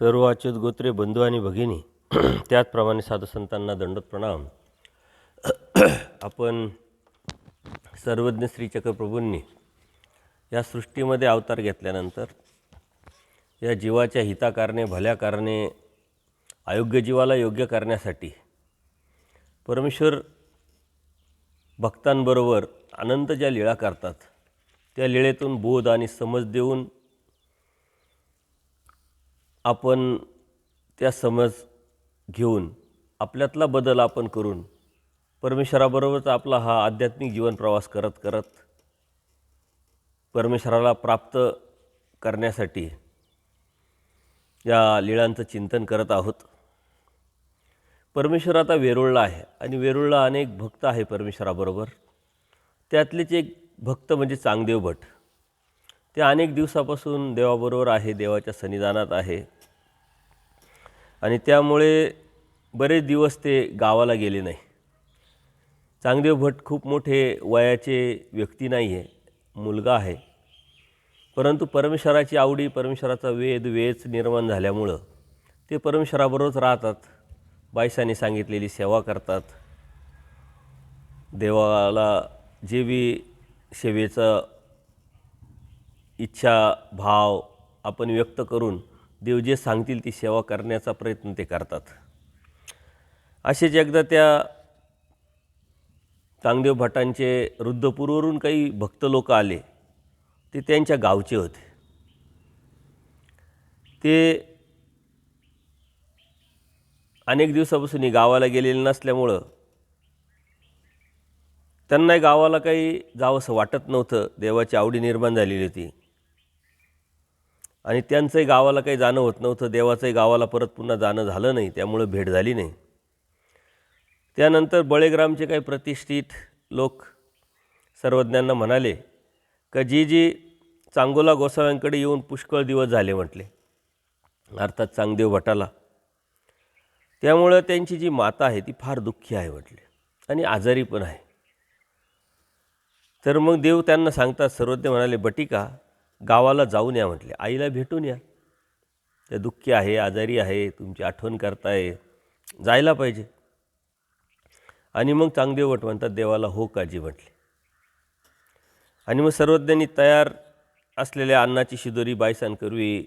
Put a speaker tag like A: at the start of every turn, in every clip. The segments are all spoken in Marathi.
A: सर्व अच्युत गोत्रे बंधू आणि भगिनी, त्याचप्रमाणे साधुसंतांना दंडोत प्रणाम. आपण सर्वज्ञ श्री चक्रप्रभूंनी या सृष्टीमध्ये अवतार घेतल्यानंतर या जीवाच्या हिताकारणे, भल्या कारणे, अयोग्य जीवाला योग्य करण्यासाठी परमेश्वर भक्तांबरोबर अनंत ज्या लीळा करतात त्या लीळेतून बोध आणि समज देऊन आपण त्या समज घेऊन आपल्यातला बदल आपण करून परमेश्वराबरोबरच आपला हा आध्यात्मिक जीवन प्रवास करत करत परमेश्वराला प्राप्त करण्यासाठी या लीळांचं चिंतन करत आहोत. परमेश्वर आता वेरूळला आहे आणि वेरूळला अनेक भक्त आहे परमेश्वराबरोबर. त्यातलेच एक भक्त म्हणजे चांगदेव भट. ते अनेक दिवसापासून देवाबरोबर आहे, देवाच्या सन्निधानात आहे आणि त्यामुळे बरेच दिवस ते गावाला गेले नाही. चांगदेव भट खूप मोठे वयाचे व्यक्ती नाही आहे, मुलगा आहे, परंतु परमेश्वराची आवडी, परमेश्वराचा वेच निर्माण झाल्यामुळं ते परमेश्वराबरोबरच राहतात. बाईसाने सांगितलेली सेवा करतात. देवाला जे बी सेवेचा इच्छा भाव आपण व्यक्त करून देव जे सांगतील ती सेवा करण्याचा प्रयत्न ते करतात. असेच एकदा त्या चांगदेव भटांचे रुद्रपूरवरून काही भक्त लोक आले. ते त्यांच्या गावचे होते. ते अनेक दिवसापासून गावाला गेलेले नसल्यामुळं त्यांना गावाला काही जावंसं वाटत नव्हतं. देवाची आवडी निर्माण झालेली होती आणि त्यांचंही गावाला काही जाणं होत नव्हतं. देवाचंही गावाला परत पुन्हा जाणं झालं नाही, त्यामुळं भेट झाली नाही. त्यानंतर बळेग्रामचे काही प्रतिष्ठित लोक सर्वज्ञांना म्हणाले का जी चांगोला गोसाव्यांकडे येऊन पुष्कळ दिवस झाले म्हटले, अर्थात चांगदेव भटाला. त्यामुळं त्यांची जी माता आहे ती फार दुःखी आहे म्हटले आणि आजारी पण आहे. तर मग देव त्यांना सांगतात, सर्वज्ञ म्हणाले, बटिका गावाला जाऊन या म्हटले, आईला भेटून या. त्या दुःखी आहे, आजारी आहे, तुमची आठवण करताय, जायला पाहिजे. आणि मग चांगदेव भट म्हणतात देवाला हो काळजी म्हटले. आणि मग सर्वज्ञांनी तयार असलेल्या अन्नाची शिदोरी बायसांकरवी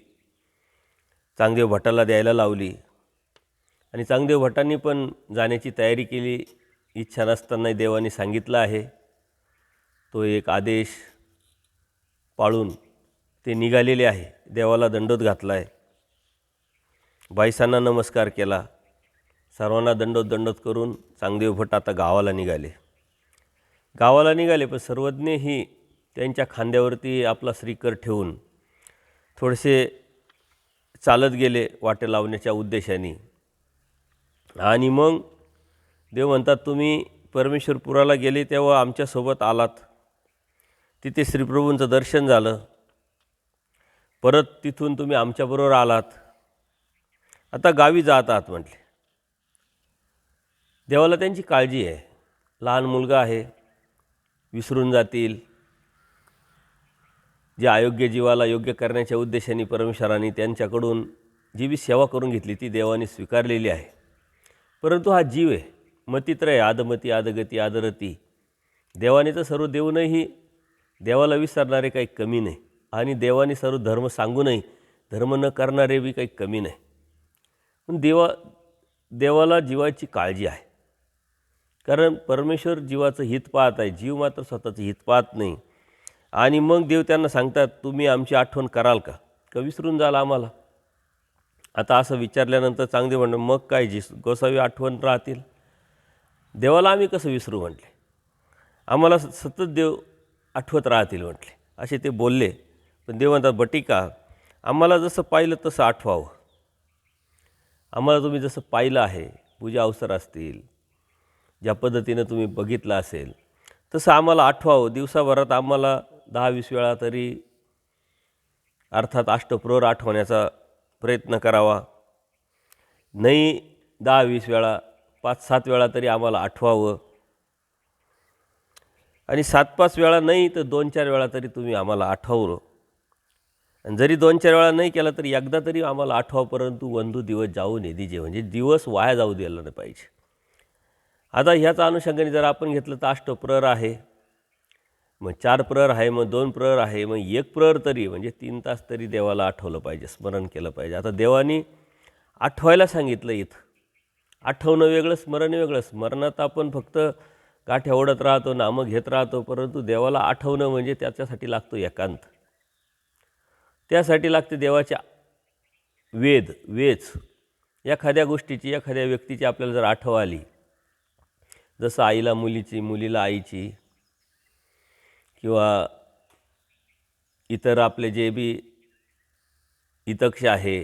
A: चांगदेव भटाला द्यायला लावली आणि चांगदेव भटांनी पण जाण्याची तयारी केली. इच्छा नसतानाही देवाने सांगितलं आहे, तो एक आदेश पाळून ते निघालेले आहे. देवाला दंडोत घातला आहे, बाईसांना नमस्कार केला, सर्वांना दंडोत करून चांगदेव भट आता गावाला निघाले. पण सर्वज्ञही त्यांच्या खांद्यावरती आपला श्रीकर ठेवून थोडेसे चालत गेले वाटे लावण्याच्या उद्देशाने. आणि मग देव म्हणतात, तुम्ही परमेश्वरपुराला गेले तेव्हा आमच्यासोबत आलात, तिथे श्रीप्रभूंचं दर्शन झालं, परत तिथून तुम्ही आमच्याबरोबर आलात, आता गावी जात आहात म्हटले. देवाला त्यांची काळजी आहे. लहान मुलगा आहे, विसरून जातील. जे अयोग्य जीवाला योग्य करण्याच्या उद्देशाने परमेश्वराने त्यांच्याकडून जी बी सेवा करून घेतली ती देवाने स्वीकारलेली आहे. परंतु हा जीव आहे, मतित्रय, आदमती, आदगती, आदरती. देवाने तर सर्व देऊनही देवाला विसरणारे काही कमी नाही आणि देवाने सर्व धर्म सांगूनही धर्म न करणारे बी काही कमी नाही. पण देवाला जीवाची काळजी आहे, कारण परमेश्वर जीवाचं हित पाहत आहे, जीव मात्र स्वतःचं हित पाहत नाही. आणि मग देव त्यांना सांगतात, तुम्ही आमची आठवण कराल का विसरून जाल आम्हाला. आता असं विचारल्यानंतर चांगदेव म्हणणं, मग काय जी गोसावी आठवण राहतील, देवाला आम्ही कसं विसरू म्हटले, आम्हाला सतत देव आठवत राहतील म्हटले. असे ते बोलले. पण देव म्हणतात, बटिका आम्हाला जसं पाहिलं तसं आठवावं. आम्हाला तुम्ही जसं पाहिलं आहे, पूजा अवसर असतील, ज्या पद्धतीनं तुम्ही बघितलं असेल तसं आम्हाला आठवावं. दिवसाभरात आम्हाला 10-20 वेळा तरी अर्थात अष्टप्रहर आठवण्याचा प्रयत्न करावा. नाही 10-20 वेळा, 5-7 वेळा तरी आम्हाला आठवावं. आणि 7-5 वेळा नाही तर 2-4 वेळा तरी तुम्ही आम्हाला आठवलं. आणि जरी 2-4 वेळा नाही केला तरी एकदा तरी आम्हाला आठवा, परंतु वंधू दिवस जाऊ नये दिजे, म्हणजे दिवस वाया जाऊ द्यायला नाही पाहिजे. आता ह्याच अनुषंगाने जर आपण घेतलं तर अष्टप्रहर आहे, मग 4 प्रहर आहे, मग 2 प्रहर आहे, मग 1 प्रहर तरी म्हणजे 3 तास तरी देवाला आठवलं पाहिजे, स्मरण केलं पाहिजे. आता देवानी आठवायला सांगितलं इथं. आठवणं वेगळं, स्मरण वेगळं. स्मरणात आपण फक्त गाठ्या ओढत राहतो, नामं घेत राहतो, परंतु देवाला आठवणं म्हणजे त्याच्यासाठी लागतो एकांत. त्यासाठी लागते देवाच्या वेच. एखाद्या गोष्टीची, एखाद्या व्यक्तीची आपल्याला जर आठव आली, जसं आईला मुलीची, मुलीला आईची, किंवा इतर आपले जे बी हितक्ष आहे,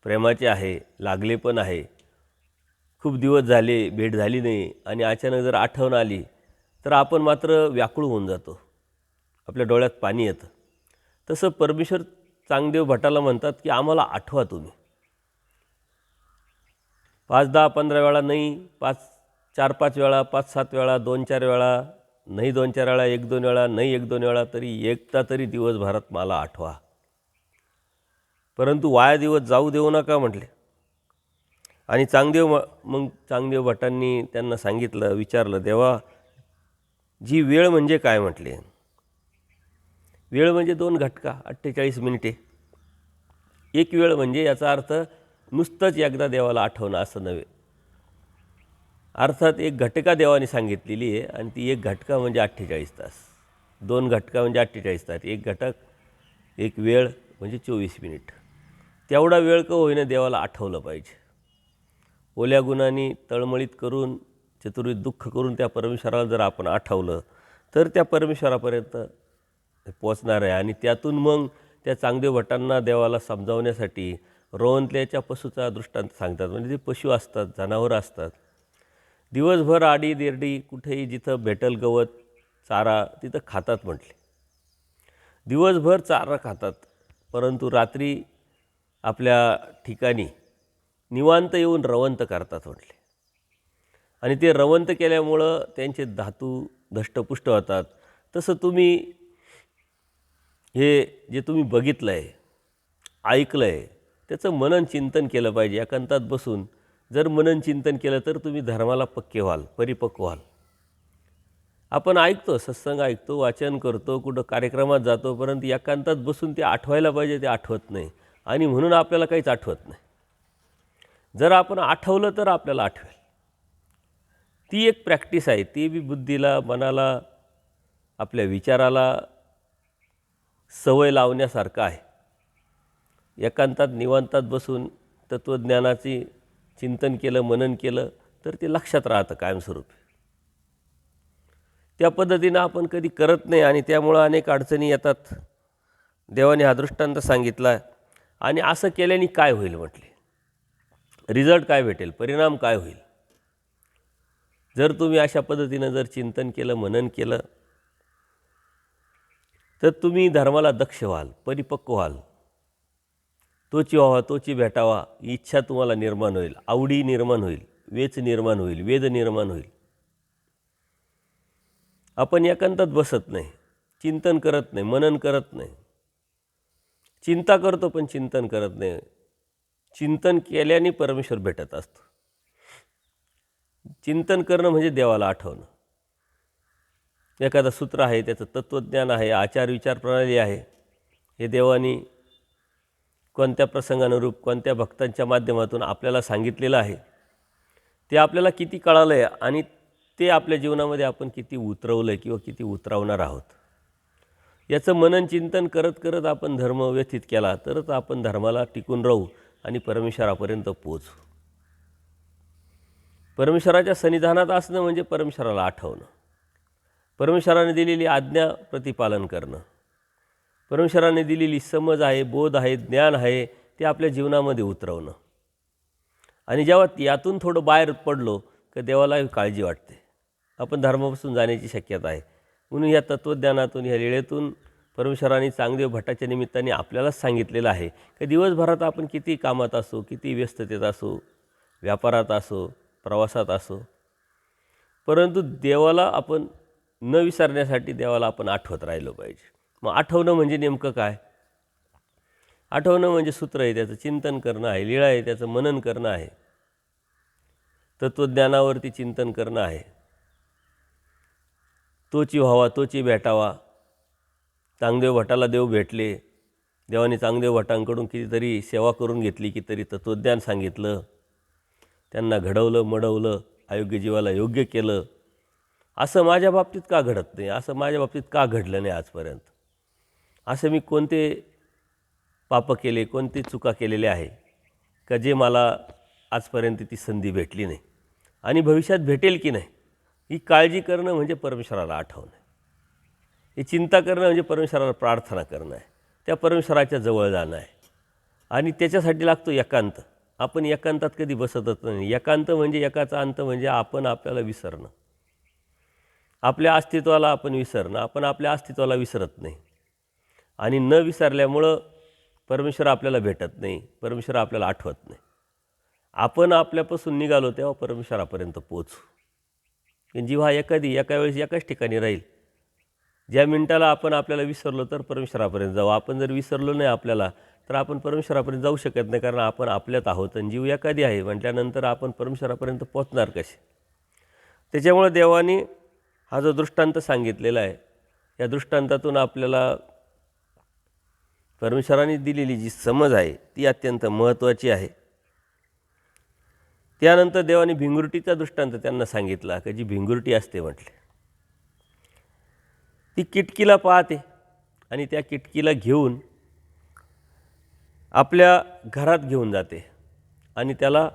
A: प्रेमाचे आहे, लागले पण आहे, खूप दिवस झाले भेट झाली नाही आणि अचानक जर आठवण आली तर आपण मात्र व्याकुळ होऊन जातो, आपल्या डोळ्यात पाणी येतं. तसं परमेश्वर चांगदेव भटाला म्हणतात की आम्हाला आठवा तुम्ही. 5, 10, 15 वेळा नाही, 4-5 वेळा, 5-7 वेळा, 2-4 वेळा, नाही 2-4 वेळा, 1-2 वेळा, नाही 1-2 वेळा, तरी एकदा तरी दिवसभरात मला आठवा. परंतु वाया दिवस जाऊ देऊ नका म्हटले. आणि चांगदेव भटांनी त्यांना सांगितलं, विचारलं, देवा जी वेळ म्हणजे काय म्हटले. वेळ म्हणजे 2 घटका 48 मिनिटे. एक वेळ म्हणजे याचा अर्थ नुसतंच एकदा देवाला आठवणं असं नव्हे. अर्थात एक घटका देवाने सांगितलेली आहे आणि ती एक घटका म्हणजे 48 तास. 2 घटका म्हणजे 48 तास. एक घटक, एक वेळ म्हणजे 24 मिनिट. तेवढा वेळ का होईना देवाला आठवलं पाहिजे. ओल्या गुणांनी तळमळीत करून, चतुर्विध दुःख करून त्या परमेश्वराला जर आपण आठवलं तर त्या परमेश्वरापर्यंत पोचणार आहे. आणि त्यातून मग त्या चांगदेव भटांना देवाला समजावण्यासाठी रोवंतल्याच्या पशूचा दृष्टांत सांगतात. म्हणजे ते पशु असतात, जनावरं असतात, दिवसभर आडी देरडी कुठेही जिथं भेटल गवत चारा तिथं खातात म्हटले. दिवसभर चारा खातात, परंतु रात्री आपल्या ठिकाणी निवांत येऊन रवंत करतात म्हटले. आणि ते रवंत केल्यामुळं त्यांचे धातू धष्टपुष्ट होतात. तसं तुम्ही हे जे तुम्ही बघितलं आहे, ऐकलं आहे, त्याचं मनन चिंतन केलं पाहिजे. एकांतात बसून जर मनन चिंतन केलं तर तुम्ही धर्माला पक्के व्हाल, परिपक्व व्हाल. आपण ऐकतो, सत्संग ऐकतो, वाचन करतो, कुठं कार्यक्रमात जातो, परंतु एकांतात बसून ते आठवायला पाहिजे, ते आठवत नाही. आणि म्हणून आपल्याला काहीच आठवत नाही. जर आपण आठवलं तर आपल्याला आठवेल. ती एक प्रॅक्टिस आहे. ती बी बुद्धीला, मनाला, आपल्या विचाराला सवय लावण्यासारखं आहे. एकांतात निवांतात बसून तत्त्वज्ञानाची चिंतन केलं, मनन केलं तर ते लक्षात राहतं कायमस्वरूपी. त्या पद्धतीनं आपण कधी करत नाही आणि त्यामुळं अनेक अडचणी येतात. देवाने हा दृष्टांत सांगितला. आणि असं केल्याने काय होईल म्हटले, रिझल्ट काय भेटेल, परिणाम काय होईल. जर तुम्ही अशा पद्धतीनं जर चिंतन केलं, मनन केलं तर तुम्ही धर्माला दक्ष व्हाल, परिपक्व व्हाल. तोची व्हावा, तोची भेटावा ही इच्छा तुम्हाला निर्माण होईल, आवडी निर्माण होईल, वेच निर्माण होईल, वेद निर्माण होईल. आपण एकांतात बसत नाही, चिंतन करत नाही, मनन करत नाही, चिंता करतो पण चिंतन करत नाही. चिंतन केल्याने परमेश्वर भेटत असतो. चिंतन करणं म्हणजे देवाला आठवणं. एखादं सूत्र आहे, त्याचं तत्त्वज्ञान आहे, आचार विचार प्रणाली आहे, हे देवानी कोणत्या प्रसंगानुरूप कोणत्या भक्तांच्या माध्यमातून आपल्याला सांगितलेलं आहे. ते आपल्याला किती कळालं आहे आणि ते आपल्या जीवनामध्ये आपण किती उतरवलं आहे किंवा किती उतरवणार आहोत, याचं मनन चिंतन करत करत आपण धर्म व्यथित केला तरच आपण धर्माला टिकून राहू आणि परमेश्वरापर्यंत पोचू. परमेश्वराच्या सन्निधानात असणं म्हणजे परमेश्वराला आठवणं, परमेश्वराने दिलेली आज्ञा प्रतिपालन करणं, परमेश्वराने दिलेली समज आहे, बोध आहे, ज्ञान आहे, ते आपल्या जीवनामध्ये उतरवणं. आणि जेव्हा यातून थोडं बाहेर पडलो की देवाला काळजी वाटते, आपण धर्मापासून जाण्याची शक्यता आहे. म्हणून या तत्त्वज्ञानातून, ह्या लीळेतून परमेश्वराने चांगदेव भटाच्या निमित्ताने आपल्यालाच सांगितलेलं आहे की दिवसभरात आपण किती कामात असो, किती व्यस्ततेत असो, व्यापारात असो, प्रवासात असो, परंतु देवाला आपण न विसरण्यासाठी देवाला आपण आठवत राहिलो पाहिजे. मग आठवणं म्हणजे नेमकं काय, आठवणं म्हणजे सूत्र आहे, त्याचं चिंतन करणं आहे, लीळा आहे, त्याचं मनन करणं आहे, तत्त्वज्ञानावरती चिंतन करणं आहे. तोची व्हावा तोची भेटावा. चांगदेव भटाला देव भेटले. देवाने चांगदेव भटांकडून कितीतरी सेवा करून घेतली, कितीतरी तत्त्वज्ञान सांगितलं, त्यांना घडवलं, मडवलं, अयोग्य जीवाला योग्य केलं. असं माझ्या बाबतीत का घडत नाही? असं माझ्या बाबतीत का घडलं नाही आजपर्यंत? असं मी कोणते पापं केले, कोणते चुका केलेल्या आहे का जे मला आजपर्यंत ती संधी भेटली नाही आणि भविष्यात भेटेल की नाही? ही काळजी करणं म्हणजे परमेश्वराला आठवणं आहे. ही चिंता करणं म्हणजे परमेश्वराला प्रार्थना करणं आहे, त्या परमेश्वराच्या जवळ जाणं आहे. आणि त्याच्यासाठी लागतो एकांत. आपण एकांतात कधी बसतच नाही. एकांत म्हणजे एकाचा अंत म्हणजे आपण आपल्याला विसरणं, आपल्या अस्तित्वाला आपण विसरणं. आपण आपल्या अस्तित्वाला विसरत नाही आणि न विसरल्यामुळं परमेश्वर आपल्याला भेटत नाही, परमेश्वर आपल्याला आठवत नाही. आपण आपल्यापासून निघालो तेव्हा परमेश्वरापर्यंत पोचू. जीव हा एका वेळेस एकाच ठिकाणी राहील. ज्या मिनिटाला आपण आपल्याला विसरलो तर परमेश्वरापर्यंत जाऊ. आपण जर विसरलो नाही आपल्याला तर आपण परमेश्वरापर्यंत जाऊ शकत नाही, कारण आपण आपल्यात आहोत आणि जीव एखादी आहे म्हटल्यानंतर आपण परमेश्वरापर्यंत पोचणार कसे? त्याच्यामुळे देवाने हा जो दृष्टांत सांगितलेला आहे, या दृष्टांतातून आपल्याला परमेश्वराने दिलेली जी समज आहे ती अत्यंत महत्त्वाची आहे. त्यानंतर देवाने भिंगुरटीचा दृष्टांत त्यांना सांगितला की जी भिंगुरटी असते म्हटले, ती किटकीला पाहते आणि त्या किटकीला घेऊन आपल्या घरात घेऊन जाते आणि त्याला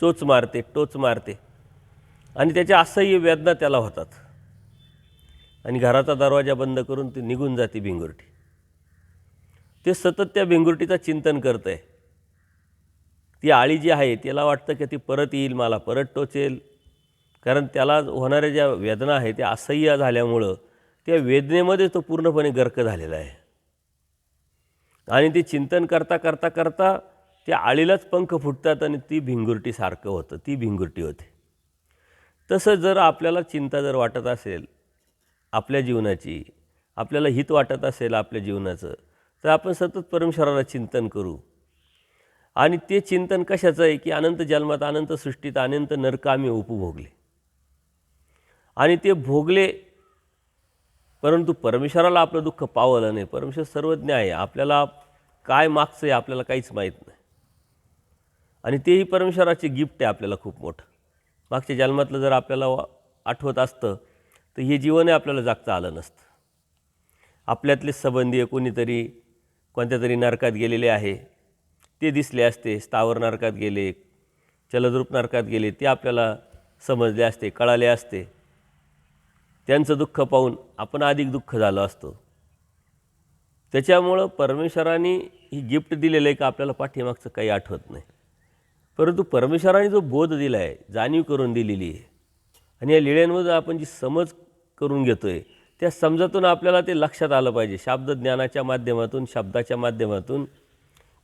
A: टोच मारते आणि त्याच्या असह्य वेदना त्याला होतात आणि घराचा दरवाजा बंद करून ती निघून जाते भिंगुरटी. ते सतत त्या भिंगुरटीचं चिंतन करतं आहे. ती आळी जी आहे त्याला वाटतं की ती परत येईल, मला परत टोचेल, कारण त्याला होणाऱ्या ज्या वेदना आहेत त्या असह्य झाल्यामुळं त्या वेदनेमध्ये तो पूर्णपणे गर्क झालेला आहे. आणि ते चिंतन करता करता करता त्या आळीलाच पंख फुटतात आणि ती भिंगुरटी सारखं होतं, ती भिंगुरटी होते. तसं जर आपल्याला चिंता जर वाटत असेल आपल्या जीवनाची, आपल्याला हित वाटत असेल आपल्या जीवनाचं, तर आपण सतत परमेश्वराला चिंतन करू. आणि ते चिंतन कशाचं आहे की अनंत जन्मात, अनंत सृष्टीत, अनंत नरक आम्ही उपभोगले आणि ते भोगले, परंतु परमेश्वराला आपलं दुःख पावलं नाही. परमेश्वर सर्वज्ञ आहे, आपल्याला काय मागचं आहे आपल्याला काहीच माहीत नाही. आणि तेही परमेश्वराची गिफ्ट आहे आपल्याला खूप मोठं. मागच्या जन्मातलं जर आपल्याला आठवत असतं तर हे जीवनही आपल्याला जगता आलं नसतं. आपल्यातले संबंधी कोणीतरी कोणत्या तरी नरकात गेलेले आहे ते दिसले असते, स्थावर नरकात गेले, चलद्रूप नरकात गेले, ते आपल्याला समजले असते, कळाले असते. त्यांचं दुःख पाहून आपण अधिक दुःख झालो असतो. त्याच्यामुळं परमेश्वराने ही गिफ्ट दिलेलं आहे की आपल्याला पाठीमागचं काही आठवत नाही, परंतु परमेश्वराने जो बोध दिला आहे, जाणीव करून दिलेली आहे आणि या लीळेंमधून आपण जी समज करून घेतो आहे त्या समजातून आपल्याला ते लक्षात आलं पाहिजे, शब्दज्ञानाच्या माध्यमातून, शब्दाच्या माध्यमातून,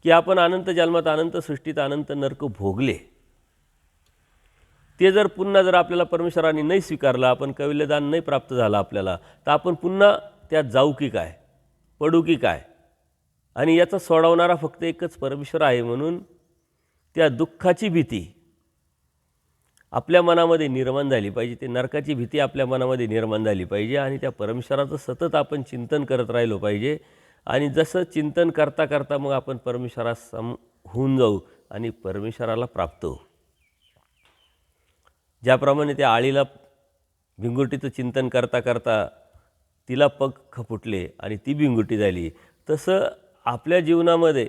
A: की आपण अनंत जन्मात, अनंत सृष्टीत, अनंत नरक भोगले. ते जर पुन्हा जर आपल्याला परमेश्वराने नाही स्वीकारलं, आपण कैवल्यदान नाही प्राप्त झालं आपल्याला, तर आपण पुन्हा त्यात जाऊ की काय, पडू की काय? आणि याचा सोडवणारा फक्त एकच परमेश्वर आहे. म्हणून त्या दुःखाची भीती आपल्या मनामध्ये निर्माण झाली पाहिजे, ते नरकाची भीती आपल्या मनामध्ये निर्माण झाली पाहिजे आणि त्या परमेश्वराचं सतत आपण चिंतन करत राहिलो पाहिजे. आणि जसं चिंतन करता करता मग आपण परमेश्वरासम होऊन जाऊ आणि परमेश्वराला प्राप्त होऊ. ज्याप्रमाणे त्या आळीला भिंगुरटीचं चिंतन करता करता तिला पंख फुटले आणि ती भिंगुरटी झाली, तसं आपल्या जीवनामध्ये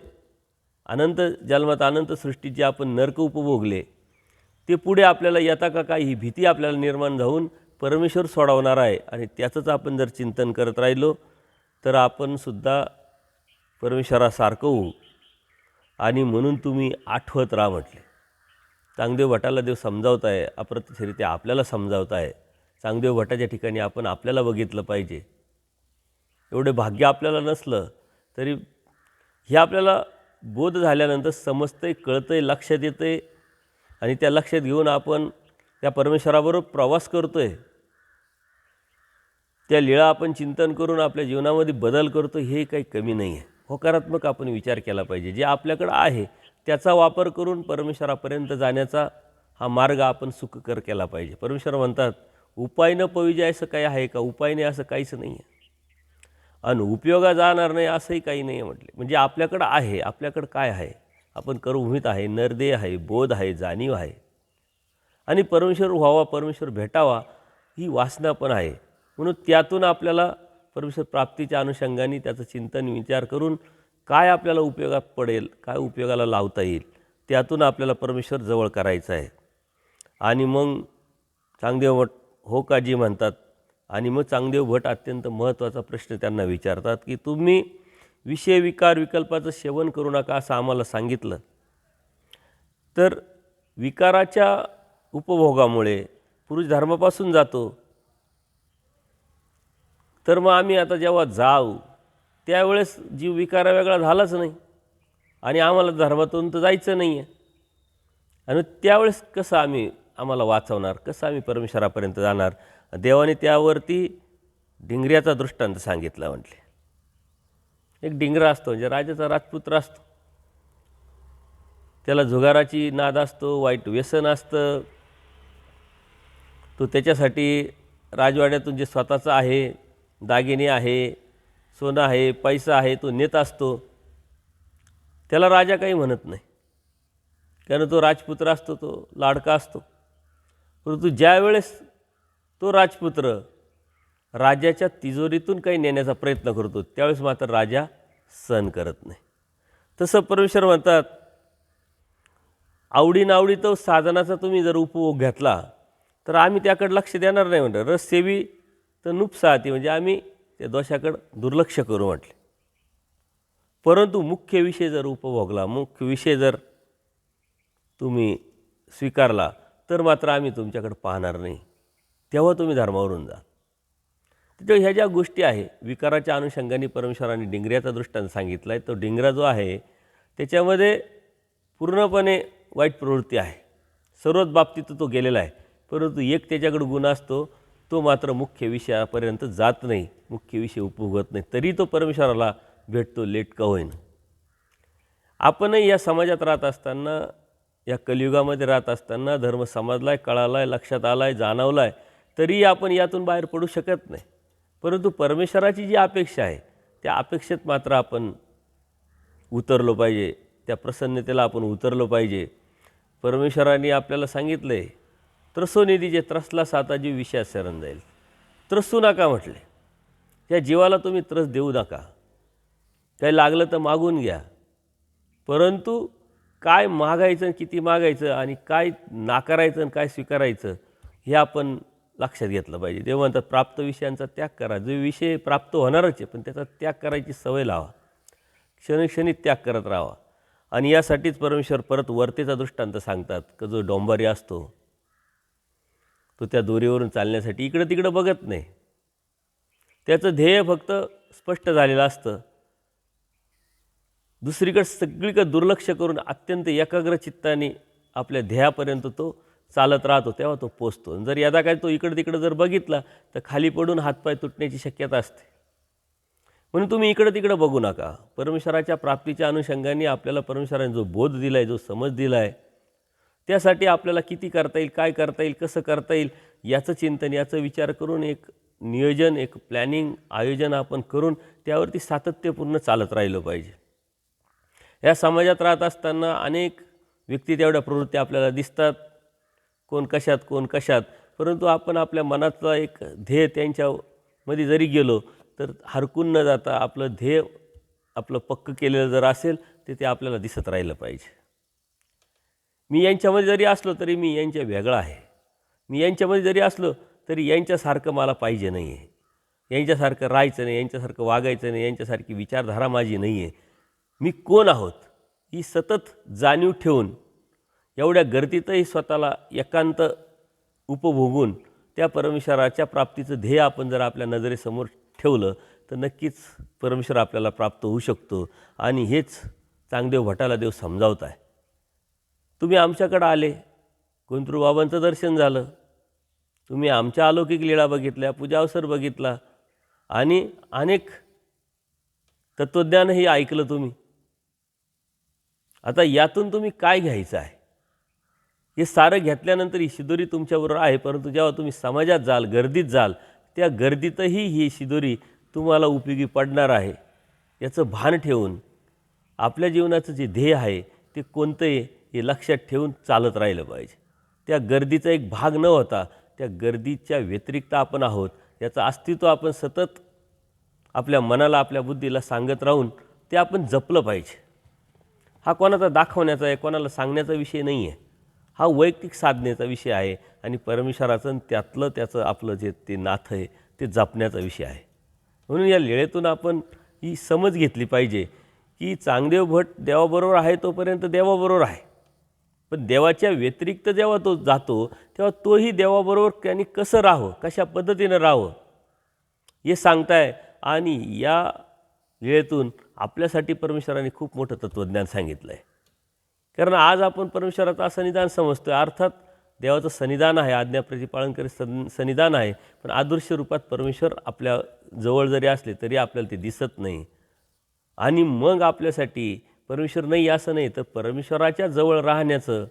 A: अनंत जन्मात, अनंत सृष्टीत जे आपण नरक उपभोगले ते पुढे आपल्याला येता का काय ही भीती आपल्याला निर्माण होऊन परमेश्वर सोडवणार आहे. आणि त्याचंच आपण जर चिंतन करत राहिलो तर आपण सुद्धा परमेश्वरासारखं होऊ. आणि म्हणून तुम्ही आठवत राहा म्हटले. चांगदेव भटाला देव समजावत आहे, अप्रत्यक्षरित्या आपल्याला समजावत आहे. चांगदेव भटाच्या ठिकाणी आपण आपल्याला बघितलं पाहिजे. एवढे भाग्य आपल्याला नसलं तरी हे आपल्याला बोध झाल्यानंतर समजतंय, कळतंय, लक्षात येतंय आणि त्या लक्षात घेऊन आपण त्या परमेश्वराबरोबर प्रवास करतो आहे. त्या लीळा आपण चिंतन करून आपल्या जीवनामध्ये बदल करतो, हे काही कमी नाही आहे. होकारात्मक आपण विचार केला पाहिजे. जे आपल्याकडं आहे त्याचा वापर करून परमेश्वरापर्यंत जाण्याचा हा मार्ग आपण सुखकर केला पाहिजे. परमेश्वर म्हणतात, उपाय न पविजाय असं काही आहे का? उपाय नाही असं काहीच नाही आहे, आणि उपयोगा जाणार नाही असंही काही नाही आहे म्हटले. म्हणजे आपल्याकडं आहे, आपल्याकडं काय आहे? आपण कर्मभूमीत आहे, नरदेह आहे, बोध आहे, जाणीव आहे, आणि परमेश्वर व्हावा, परमेश्वर भेटावा ही वासना पण आहे. म्हणून त्यातून आपल्याला परमेश्वर प्राप्तीच्या अनुषंगाने त्याचं चिंतन विचार करून काय आपल्याला उपयोगात पडेल, काय उपयोगाला लावता येईल, त्यातून आपल्याला परमेश्वर जवळ करायचं आहे. आणि मग चांगदेव भट हो का जी म्हणतात, आणि मग चांगदेव भट अत्यंत महत्त्वाचा प्रश्न त्यांना विचारतात की तुम्ही विषय विकार विकल्पाचं सेवन करू नका असं आम्हाला सांगितलं, तर विकाराच्या उपभोगामुळे पुरुष धर्मापासून जातो, तर मग आम्ही आता जेव्हा जाऊ त्यावेळेस जीव विकारा वेगळा झालाच नाही, आणि आम्हाला धर्मातून तर जायचं नाही आहे, आणि त्यावेळेस कसं आम्हाला वाचवणार, कसं आम्ही परमेश्वरापर्यंत जाणार? देवाने त्यावरती डिंगऱ्याचा दृष्टांत सांगितला. म्हटले, एक डिंगरा असतो, म्हणजे राजाचा राजपुत्र असतो, त्याला जुगाराची नाद असतो, वाईट व्यसन असतं, तो त्याच्यासाठी राजवाड्यातून जे स्वतःचं आहे, दागिने आहे, सोनं आहे, पैसा आहे, तो नेत असतो. त्याला राजा काही म्हणत नाही, कारण तो राजपुत्र असतो, तो लाडका असतो. परंतु ज्या वेळेस तो राजपुत्र राजाच्या तिजोरीतून काही नेण्याचा प्रयत्न करतो, त्यावेळेस मात्र राजा सहन करत नाही. तसं परमेश्वर म्हणतात, आवडीनावडीचं साधनाचा तुम्ही जर उपभोग घेतला तर आम्ही त्याकडे लक्ष देणार नाही. म्हणतात, रससेवी तर नुपसाहती, म्हणजे आम्ही त्या दोषाकडं दुर्लक्ष करू म्हटले. परंतु मुख्य विषय जर उपभोगला, मुख्य विषय जर तुम्ही स्वीकारला, तर मात्र आम्ही तुमच्याकडे पाहणार नाही, तेव्हा तुम्ही धर्मावरून जा. त्याच्यावर ह्या ज्या गोष्टी आहे, विकाराच्या अनुषंगाने परमेश्वराने डिंगऱ्याचा दृष्टांत सांगितला आहे. तो डिंगरा जो आहे त्याच्यामध्ये पूर्णपणे वाईट प्रवृत्ती आहे, सर्वच बाबतीत तो गेलेला आहे. परंतु एक त्याच्याकडे गुण असतो, तो मात्र मुख्य विषयापर्यंत जात नाही, मुख्य विषय उपभोगत नाही, तरी तो परमेश्वराला भेटतो, लेट का होईन. आपणही या समाजात राहत असताना, या कलियुगामध्ये राहत असताना धर्म समजला आहे, कळाला आहे, लक्षात आला आहे, जाणवला आहे, तरी आपण यातून बाहेर पडू शकत नाही. परंतु परमेश्वराची जी अपेक्षा आहे त्या अपेक्षेत मात्र आपण उतरलो पाहिजे, त्या प्रसन्नतेला आपण उतरलो पाहिजे. परमेश्वराने आपल्याला सांगितलं आहे, त्रसोनिधीचे त्रसला साता जीव विषयात शरण जाईल. त्रसू नका म्हटले, या जीवाला तुम्ही त्रस देऊ नका. काही लागलं तर मागून घ्या, परंतु काय मागायचं, किती मागायचं, आणि काय नाकारायचं आणि काय स्वीकारायचं हे आपण लक्षात घेतलं पाहिजे. देव म्हणतात, प्राप्त विषयांचा त्याग करा. जो विषय प्राप्त होणारच आहे, पण त्याचा त्याग करायची सवय लावा, क्षणोक्षणी त्याग करत राहावा. आणि यासाठीच परमेश्वर परत वर्तेचा दृष्टांत सांगतात, की जो डोंबारी असतो तो त्या दोरीवरून चालण्यासाठी इकडं तिकडं बघत नाही, त्याचं ध्येय फक्त स्पष्ट झालेलं असतं. दुसरीकडे सगळीकडे दुर्लक्ष करून अत्यंत एकाग्र चित्ताने आपल्या ध्येयापर्यंत तो चालत राहतो, तेव्हा तो पोचतो. जर यदा काय तो इकडं तिकडं जर बघितला तर खाली पडून हातपाय तुटण्याची शक्यता असते. म्हणून तुम्ही इकडं तिकडं बघू नका. परमेश्वराच्या प्राप्तीच्या अनुषंगाने आपल्याला परमेश्वराने जो बोध दिला आहे, जो समज दिला आहे, त्यासाठी आपल्याला किती करता येईल, काय करता येईल, कसं करता येईल, याचं चिंतन, याचा विचार करून एक नियोजन, एक प्लॅनिंग, आयोजन आपण करून त्यावरती सातत्यपूर्ण चालत राहिलं पाहिजे. या समाजात राहत असताना अनेक व्यक्ती तेवढ्या प्रवृत्ती आपल्याला दिसतात, कोण कशात, कोण कशात, परंतु आपण आपल्या मनातला एक ध्येय त्यांच्यामध्ये जरी गेलो तर हरकून न जाता आपलं ध्येय आपलं पक्क केलेलं जर असेल तर ते आपल्याला दिसत राहिलं पाहिजे. मी यांच्यामध्ये जरी असलो तरी मी यांच्या वेगळा आहे, मी यांच्यामध्ये जरी असलो तरी यांच्यासारखं मला पाहिजे नाही आहे, यांच्यासारखं राहायचं नाही, यांच्यासारखं वागायचं नाही, यांच्यासारखी विचारधारा माझी नाही आहे. मी कोण आहोत ही सतत जाणीव ठेवून एवढ्या गर्दीतही स्वतःला एकांत उपभोगून त्या परमेश्वराच्या प्राप्तीचं ध्येय आपण जर आपल्या नजरेसमोर ठेवलं तर नक्कीच परमेश्वर आपल्याला प्राप्त होऊ शकतो. आणि हेच चांगदेव भटाला देव समजावत आहे. तुम्ही आमच्याकडं आले, कोणतरी बाबांचं दर्शन झालं, तुम्ही आमच्या अलौकिक लीळा बघितल्या, पूजाअवसर बघितला, आणि अनेक तत्त्वज्ञानही ऐकलं तुम्ही. आता यातून तुम्ही काय घ्यायचं आहे? हे सारं घेतल्यानंतर ही शिदोरी तुमच्याबरोबर आहे, परंतु जेव्हा तुम्ही समाजात जाल, गर्दीत जाल, त्या गर्दीतही ही शिदोरी तुम्हाला उपयोगी पडणार आहे याचं भान ठेवून आपल्या जीवनाचं जे ध्येय आहे ते कोणतं आहे हे लक्षात ठेवून चालत राहिलं पाहिजे. त्या गर्दीचा एक भाग न होता त्या गर्दीच्या व्यतिरिक्त आपण आहोत याचं अस्तित्व आपण सतत आपल्या मनाला, आपल्या बुद्धीला सांगत राहून ते आपण जपलं पाहिजे. हा कोणाचा दाखवण्याचा आहे, कोणाला सांगण्याचा विषय नाही आहे. हा वैयक्तिक साधनेचा विषय आहे आणि परमेश्वराचं त्यातलं त्याचं आपलं जे ते नातं आहे ते जपण्याचा विषय आहे. म्हणून या लीळेतून आपण ही समज घेतली पाहिजे की चांगदेव भट देवाबरोबर आहे तोपर्यंत देवाबरोबर आहे, पण देवाच्या व्यतिरिक्त जेव्हा तो जातो तेव्हा तोही देवाबरोबर त्यांनी कसं राहावं, कशा पद्धतीनं राहावं हे सांगताय. आणि या लीळेतून आपल्यासाठी परमेश्वराने खूप मोठं तत्त्वज्ञान सांगितलं आहे. कारण आज आपण परमेश्वराचं सन्निधान समजतो आहे, अर्थात देवाचं सन्निधान आहे, आज्ञा प्रतिपालन करी सन्निधान आहे, पण आदर्श रूपात परमेश्वर आपल्या जवळ जरी असले तरी आपल्याला ते दिसत नाही. आणि मग आपल्यासाठी परमेश्वर नाही असं नाही, तर परमेश्वराच्या जवळ राहण्याचं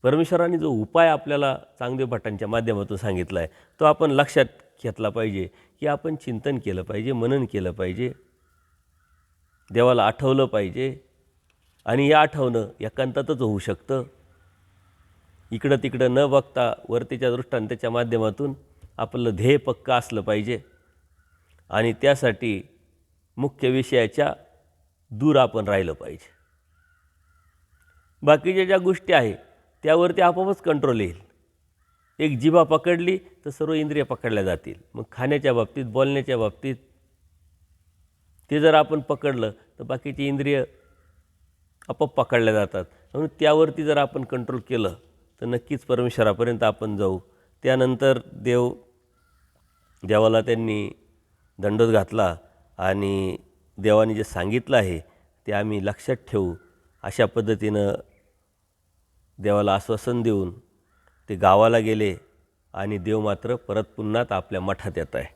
A: परमेश्वराने जो उपाय आपल्याला चांगदेव भटांच्या माध्यमातून सांगितला आहे तो आपण लक्षात घेतला पाहिजे की आपण चिंतन केलं पाहिजे, मनन केलं पाहिजे, देवाला आठवलं पाहिजे. आणि हे आठवणं एकांतातच होऊ शकतं. इकडं तिकडं न बघता वरतीच्या दृष्टांताच्या माध्यमातून आपलं ध्येय पक्का असलं पाहिजे आणि त्यासाठी मुख्य विषयाच्या दूर आपण राहिलं पाहिजे. बाकीच्या ज्या गोष्टी आहे त्यावरती आपोआपच कंट्रोल येईल. एक जिभा पकडली तर सर्व इंद्रिय पकडल्या जातील. मग खाण्याच्या बाबतीत, बोलण्याच्या बाबतीत ते जर आपण पकडलं तर बाकीची इंद्रिय आपोआप पकडल्या जातात. म्हणून त्यावरती जर आपण कंट्रोल केलं तर नक्कीच परमेश्वरापर्यंत आपण जाऊ. त्यानंतर देवाला त्यांनी दंडोत घातला आणि देवाने जे सांगितलं आहे ते आम्ही लक्षात ठेवू अशा पद्धतीनं देवाला आश्वासन देऊन ते गावाला गेले आणि देव मात्र परत पुन्हा आपल्या मठात येत आहे.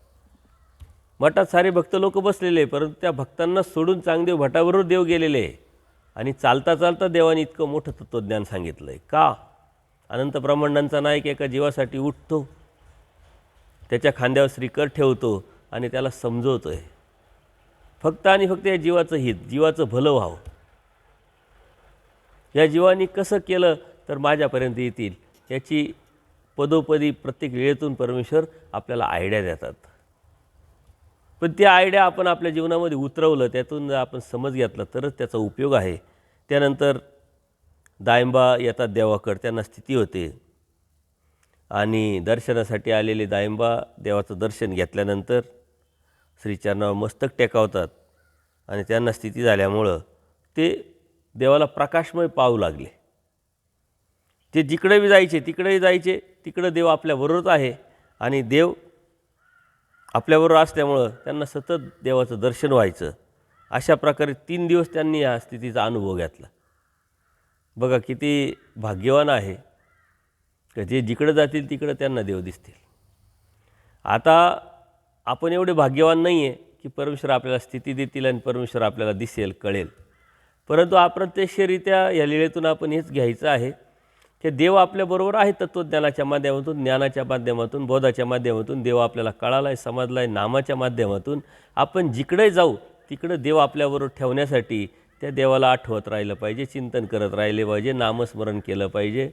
A: मठात सारे भक्त लोक बसलेले, परंतु त्या भक्तांना सोडून चांगदेव भटाबरोबर देव गेलेले आहे. आणि चालता चालता देवाने इतकं मोठं तत्त्वज्ञान सांगितलं आहे. का? अनंत ब्रह्मांडांचा नायक एका जीवासाठी उठतो, त्याच्या खांद्यावर श्रीकर ठेवतो आणि त्याला समजवतो आहे फक्त आणि फक्त या जीवाचं हित, जीवाचं भलं व्हावं. या जीवानी कसं केलं तर माझ्यापर्यंत येतील याची पदोपदी प्रत्येक वेळेतून परमेश्वर आपल्याला आयडिया देतात. पण त्या आयडिया आपण आपल्या जीवनामध्ये उतरवलं, त्यातून जर आपण समज घेतला तरच त्याचा उपयोग आहे. त्यानंतर दायंबा येतात देवाकडे, त्यांना स्थिती होते आणि दर्शनासाठी आलेले दायंबा देवाचं दर्शन घेतल्यानंतर श्रीचरणावर मस्तक टेकावतात आणि त्यांना स्थिती झाल्यामुळं ते देवाला प्रकाशमय पाहू लागले. ते जिकडेही जायचे तिकडेही जायचे, तिकडं देव आपल्याबरोबरच आहे आणि देव आपल्याबरोबर असल्यामुळं त्यांना सतत देवाचं दर्शन व्हायचं. अशा प्रकारे 3 दिवस त्यांनी या स्थितीचा अनुभव घेतला. बघा किती भाग्यवान आहे की जे जिकडं जातील तिकडं त्यांना देव दिसतील. आता आपण एवढे भाग्यवान नाही आहे की परमेश्वर आपल्याला स्थिती देतील आणि परमेश्वर आपल्याला दिसेल, कळेल, परंतु अप्रत्यक्षरित्या या लीळेतून आपण हेच घ्यायचं आहे की देव आपल्याबरोबर आहे. तत्त्वज्ञानाच्या माध्यमातून, ज्ञानाच्या माध्यमातून, बोधाच्या माध्यमातून देव आपल्याला कळाला आहे, समजला आहे. नामाच्या माध्यमातून आपण जिकडे जाऊ तिकडं देव आपल्याबरोबर ठेवण्यासाठी त्या देवाला आठवत राहिलं पाहिजे, चिंतन करत राहिले पाहिजे, नामस्मरण केलं पाहिजे.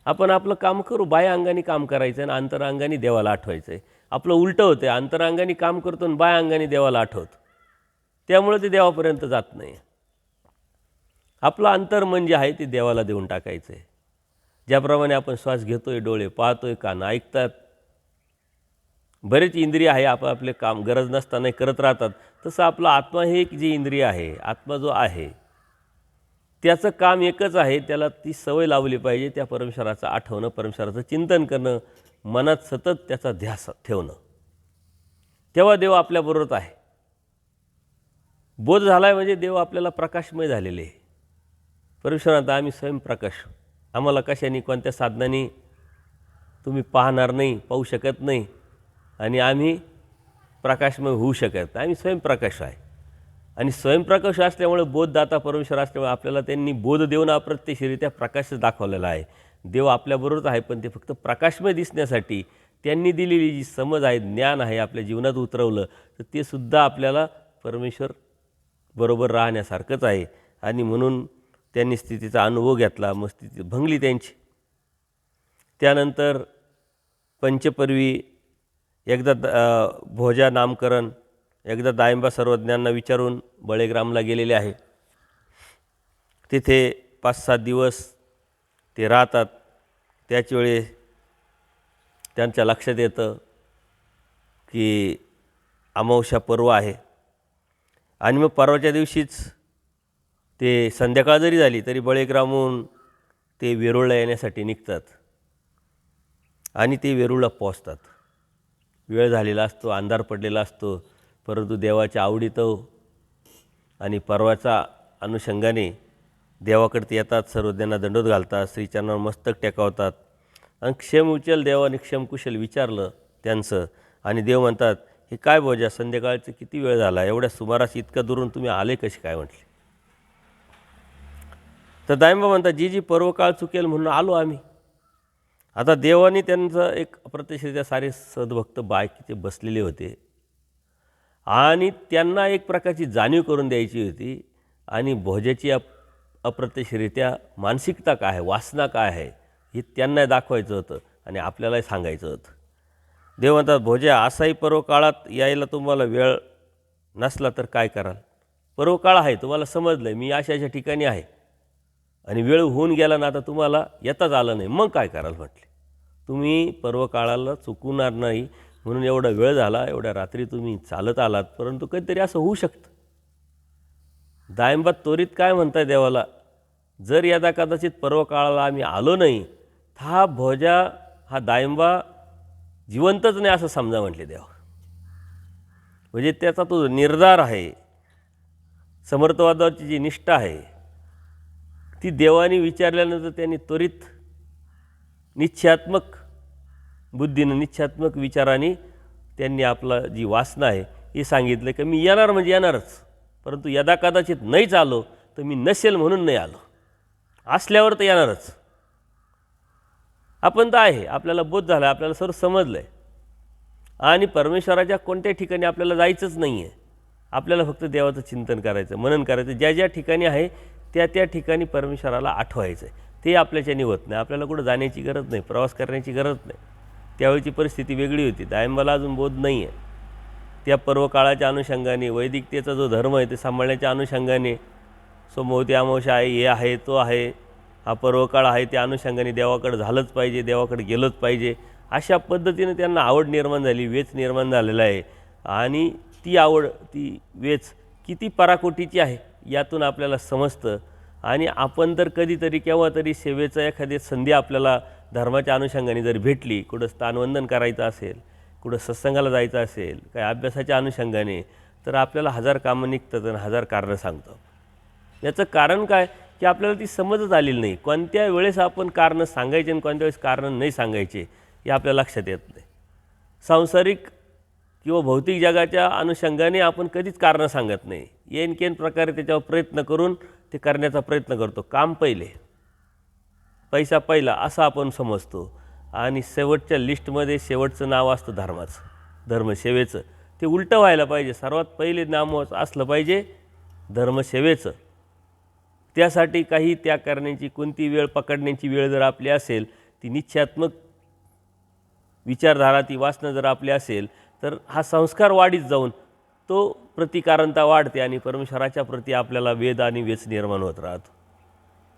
A: आपण आपलं काम करू, बाह्य अंगाने काम करायचं आणि अंतरांगाने देवाला आठवायचं आहे. आपलं उलटं होतं, अंतरांगाने काम करतो आणि बाह्य अंगाने देवाला आठवतो, त्यामुळे ते देवापर्यंत जात नाही. आपलं अंतर म्हणजे आहे ते देवाला देऊन टाकायचं आहे. ज्याप्रमाणे आपण श्वास घेतोय, डोळे पाहतोय, कान ऐकतात, बरेच इंद्रिय आहे आपले काम गरज नसताना करत राहतात, तसं आपला आत्मा हे एक जी इंद्रिय आहे, आत्मा जो आहे त्याचं काम एकच आहे, त्याला ती सवय लावली पाहिजे त्या परमेश्वराचं आठवणं, परमेश्वराचं चिंतन करणं, मनात सतत त्याचा ध्यास ठेवणं. तेव्हा देव आपल्याबरोबरच आहे. बोध झाला आहे म्हणजे देव आपल्याला प्रकाशमय झालेले आहे. परमेश्वरात आम्ही स्वयंप्रकाश, आम्हाला कशाने कोणत्या साधनांनी तुम्ही पाहणार नाही, पाहू शकत नाही आणि आम्ही प्रकाशमय होऊ शकत नाही. आम्ही स्वयंप्रकाश आहे आणि स्वयंप्रकाश असल्यामुळे बोधदाता परमेश्वर असल्यामुळे आपल्याला त्यांनी बोध देऊन अप्रत्यक्षरित्या प्रकाशच दाखवलेला आहे. देव आपल्याबरोबरच आहे, पण ते फक्त प्रकाशमय दिसण्यासाठी त्यांनी दिलेली जी समज आहे, ज्ञान आहे, आपल्या जीवनात उतरवलं तर ते सुद्धा आपल्याला परमेश्वर बरोबर राहण्यासारखंच आहे. आणि म्हणून त्यांनी स्थितीचा अनुभव घेतला, मग स्थिती भंगली त्यांची. त्यानंतर पंचपर्वी एकदा भोजा नामकरण, एकदा दायंबा सर्वज्ञांना विचारून बळेग्रामला गेलेले आहे. तिथे 5-7 दिवस ते राहतात. त्याचवेळी त्यांच्या लक्षात येतं की अमावस्या पर्व आहे आणि मग परवाच्या दिवशीच ते संध्याकाळ जरी झाली तरी बळेग्रामहून ते वेरूळला येण्यासाठी निघतात आणि ते वेरूळला पोचतात. वेळ झालेला असतो, अंधार पडलेला असतो, परंतु देवाच्या आवडीतं आणि परवाच्या अनुषंगाने देवाकडे ते येतात. सर्वज्ञांना दंडोत घालतात, श्रीचरणावर मस्तक टेकावतात आणि क्षम उचल देवाने क्षमकुशल विचारलं त्यांचं. आणि देव म्हणतात, हे काय बोजा, संध्याकाळचं किती वेळ झाला, एवढ्या सुमारास इतका दुरून तुम्ही आले कसे काय म्हटले. तर दायंबा म्हणतात, जी पर्वकाळ चुकेल म्हणून आलो आम्ही. आता देवाने त्यांचं एक अप्रत्यक्षरित्या सारे सद्भक्त बायकीचे बसलेले होते आणि त्यांना एक प्रकारची जाणीव करून द्यायची होती आणि भोजाची अप्रत्यक्षरित्या मानसिकता काय आहे, वासना काय आहे, हे त्यांना दाखवायचं होतं आणि आपल्यालाही सांगायचं होतं. देव म्हणतात, भोजा, असाही पर्वकाळात यायला तुम्हाला वेळ नसला तर काय कराल. पर्वकाळ आहे, तुम्हाला समजलं आहे मी अशा ठिकाणी आहे आणि वेळ होऊन गेला ना, आता तुम्हाला येताच आलं नाही, मग काय कराल म्हटले. तुम्ही पर्वकाळाला चुकवणार नाही म्हणून एवढा वेळ झाला, एवढ्या रात्री तुम्ही चालत आलात, परंतु कधीतरी असं होऊ शकतं. दायंबा त्वरित काय म्हणताय देवाला, जर यदा कदाचित पर्वकाळाला आम्ही आलो नाही तर हा भोजा, हा दायंबा जिवंतच नाही असं समजा म्हटले देवा. म्हणजे त्याचा तो निर्धार आहे, समर्थवादाची जी निष्ठा आहे ती देवाने विचारल्यानंतर त्यांनी त्वरित निश्चयात्मक बुद्धीनं, निश्चयात्मक विचाराने त्यांनी आपला जी वासना आहे हे सांगितलं की मी येणार म्हणजे येणारच, परंतु यदा कदाचित नाहीच आलो तर मी नसेल म्हणून नाही आलो, असल्यावर तर येणारच. आपण तर आहे, आपल्याला बोध झाला, आपल्याला सर्व समजलं आहे आणि परमेश्वराच्या कोणत्या ठिकाणी आपल्याला जायचंच नाही आहे. आपल्याला फक्त देवाचं चिंतन करायचं, मनन करायचं, ज्या ज्या ठिकाणी आहे त्या त्या ठिकाणी परमेश्वराला आठवायचं आहे. ते आपल्याच्याने होत नाही. आपल्याला कुठं जाण्याची गरज नाही, प्रवास करण्याची गरज नाही. त्यावेळची परिस्थिती वेगळी होती. दायंबाला अजून बोध नाही आहे. त्या पर्वकाळाच्या अनुषंगाने, वैदिकतेचा जो धर्म आहे ते सांभाळण्याच्या अनुषंगाने, सोमवती अमावस्या आहे, हे आहे, तो आहे, हा पर्वकाळ आहे, त्या अनुषंगाने देवाकडे झालंच पाहिजे, देवाकडे गेलंच पाहिजे, अशा पद्धतीने त्यांना आवड निर्माण झाली, वेच निर्माण झालेला आहे. आणि ती आवड, ती वेच किती पराकोटीची आहे यातून आपल्याला समजतं. आणि आपण तर कधीतरी केव्हा तरी सेवेचं एखादी संधी आपल्याला धर्माच्या अनुषंगाने जर भेटली, कुठं स्थानवंदन करायचं असेल, कुठं सत्संगाला जायचं असेल, काही अभ्यासाच्या अनुषंगाने, तर आपल्याला 1000 कामं निघतात आणि 1000 कारणं सांगतो. याचं कारण काय की आपल्याला ती समजच आलेली नाही. कोणत्या वेळेस आपण कारणं सांगायचे आणि कोणत्या वेळेस कारणं नाही सांगायचे हे आपल्या लक्षात येत नाही. सांसारिक किंवा भौतिक जगाच्या अनुषंगाने आपण कधीच कारणं सांगत नाही. येनकेन प्रकारे त्याच्यावर प्रयत्न करून ते करण्याचा प्रयत्न करतो. काम पहिले, पैसा पहिला असं आपण समजतो आणि शेवटच्या लिस्टमध्ये शेवटचं नाव असतं धर्माचं, धर्मसेवेचं. ते उलटं व्हायला पाहिजे. सर्वात पहिले नाव असलं पाहिजे धर्मसेवेचं. त्यासाठी काही त्याग करण्याची, कोणती वेळ पकडण्याची वेळ जर आपली असेल, ती निश्चयात्मक विचारधारा, ती वासना जर आपली असेल, तर हा संस्कार वाढीत जाऊन तो प्रतिकारंता वाढते आणि परमेश्वराच्या प्रती आपल्याला वेद आणि वेच निर्माण होत राहतो.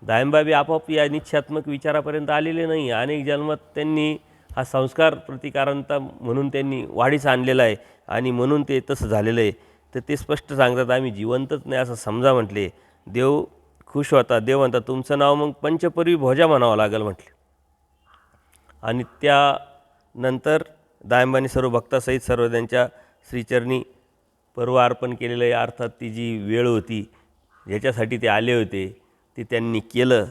A: दायंबाबी आपोआप या निश्चयात्मक विचारापर्यंत आलेले नाही. अनेक जन्मात त्यांनी हा संस्कार प्रतिकारंता म्हणून त्यांनी वाढीस आणलेला आहे आणि म्हणून ते तसं झालेलं आहे. तर ते स्पष्ट सांगतात, आम्ही जिवंतच नाही असं समजा म्हटले. देव खुश होता. देव म्हणतात, तुमचं नाव मग पंचपर्वी भोजा म्हणावं लागेल म्हटले. आणि त्यानंतर दायंबाने सर्व भक्तासहित सर्व त्यांच्या श्रीचरणी पर्व अर्पण केलेलं आहे. अर्थात ती जी वेळ होती ज्याच्यासाठी ते आले होते ते त्यांनी केलं.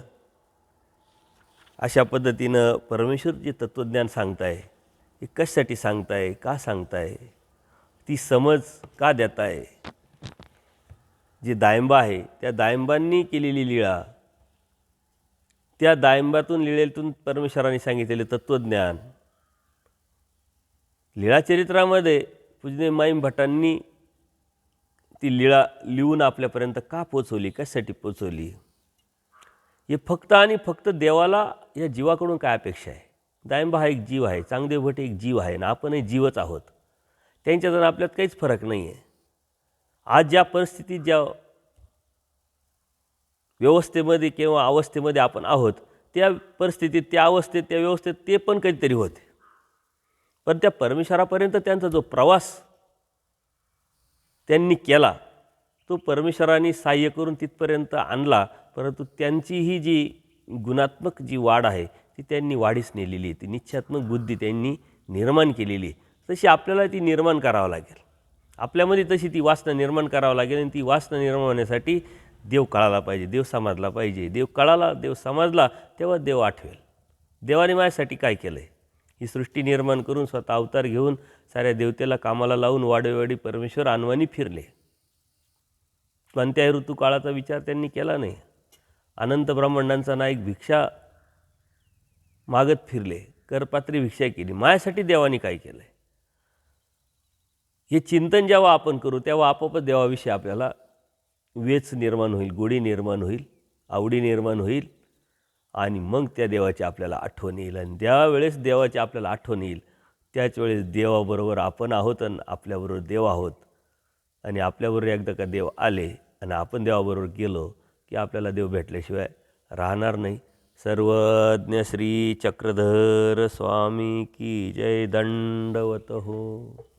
A: अशा पद्धतीनं परमेश्वर जे तत्त्वज्ञान सांगताय, हे कशासाठी सांगताय, का सांगताय, ती समज का देत आहे? जे दायंबा आहे त्या दायंबांनी केलेली लीळा, त्या दायंबातून लीळेतून परमेश्वराने सांगितलेले तत्त्वज्ञान, लीळाचरित्रामध्ये पूजनीय माईम भटांनी ती लीळा लिहून आपल्यापर्यंत का पोचवली, कशासाठी पोचवली? हे फक्त आणि फक्त देवाला या जीवाकडून काय अपेक्षा आहे? दायंबा हा एक जीव आहे, चांगदेव भट एक जीव आहे ना आपणही जीवच आहोत. त्यांच्यातून आपल्यात काहीच फरक नाही आहे. आज ज्या परिस्थितीत, ज्या व्यवस्थेमध्ये किंवा अवस्थेमध्ये आपण आहोत, त्या परिस्थितीत, त्या अवस्थेत, त्या व्यवस्थेत ते पण कधीतरी होते. पण त्या परमेश्वरापर्यंत त्यांचा जो प्रवास त्यांनी केला, तो परमेश्वराने सहाय्य करून तिथपर्यंत आणला. परंतु त्यांची ही जी गुणात्मक जी वाढ आहे ती त्यांनी वाढीस नेलेली आहे. ती निश्चयात्मक बुद्धी त्यांनी निर्माण केलेली आहे. तशी आपल्याला ती निर्माण करावं लागेल. आपल्यामध्ये तशी ती वासना निर्माण करावं लागेल. आणि ती वासना निर्माण होण्यासाठी देव कळाला पाहिजे, देव समजला पाहिजे. देव कळाला, देव समजला, तेव्हा देव आठवेल. देवाने माझ्यासाठी काय केलं आहे? ही सृष्टी निर्माण करून स्वतः अवतार घेऊन साऱ्या देवतेला कामाला लावून वाडोवाडी परमेश्वर अनवाणी फिरले. कोणत्याही ऋतुकाळाचा विचार त्यांनी केला नाही. अनंत ब्रह्मांडांचा नायक भिक्षा मागत फिरले, करपात्री भिक्षा केली. माझ्यासाठी देवाने काय केलं आहे? हे चिंतन जेव्हा आपण करू तेव्हा आपोआपच देवाविषयी आपल्याला वेच निर्माण होईल, गोडी निर्माण होईल, आवडी निर्माण होईल. आणि मग त्या देवाची आपल्याला आठवण येईल. आणि त्यावेळेस देवाची आपल्याला आठवण येईल, त्याच वेळेस देवाबरोबर आपण आहोत आणि आपल्याबरोबर देव आहोत. आणि आपल्याबरोबर एकदा का देव आले आणि आपण देवाबरोबर गेलो की आपल्याला देव भेटल्याशिवाय राहणार नाही. सर्वज्ञ श्री चक्रधर स्वामी की जय. दंडवत हो.